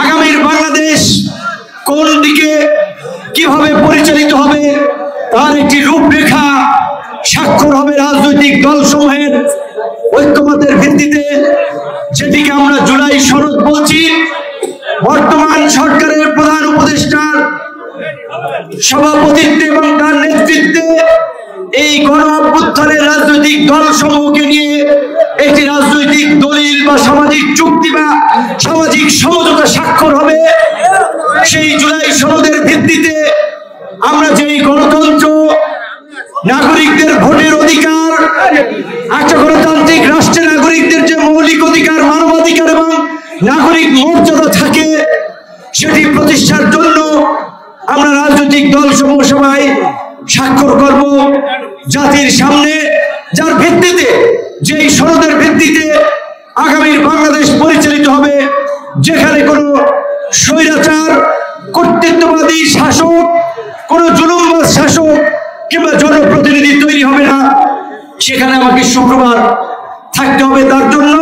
আগামীর বাংলাদেশ কোন দিকে কিভাবে পরিচালিত হবে তার একটি রূপরেখা স্বাক্ষর হবে রাজনৈতিক দলসমূহের ঐক্যমতের ভিত্তিতে, যেটিকে আমরা জুলাই সনদ বলছি। বর্তমান সরকারের প্রধান উপদেষ্টার সভাপতিত্বে এবং তার নেতৃত্বে এই গণ অভ্যুত্থানের রাজনৈতিক দলসমূহকে নিয়ে একটি রাজনৈতিক দলিল বা সামাজিক চুক্তি বা সামাজিক সমঝোতা স্বাক্ষর হবে। সেই জুলাই সনদের ভিত্তিতে আমরা যেই গণতন্ত্র, নাগরিকদের ভোটের অধিকার, একটা গণতান্ত্রিক রাষ্ট্রে নাগরিকদের যে মৌলিক অধিকার, মানবাধিকার এবং নাগরিক মর্যাদা থাকে, সেটি প্রতিষ্ঠার জন্য আমরা রাজনৈতিক দলসমূহ সবাই স্বাক্ষর করব জাতির সামনে, যার ভিত্তিতে, যেই সনদের ভিত্তিতে আগামীর বাংলাদেশ পরিচালিত হবে, যেখানে কোনো স্বৈরাচার, কর্তৃত্ববাদী শাসক, কোনো জুলুমবাজ শাসক কিংবা জনপ্রতিনিধি তৈরি হবে না। সেখানে আমাকে শুক্রবার থাকতে হবে। তার জন্য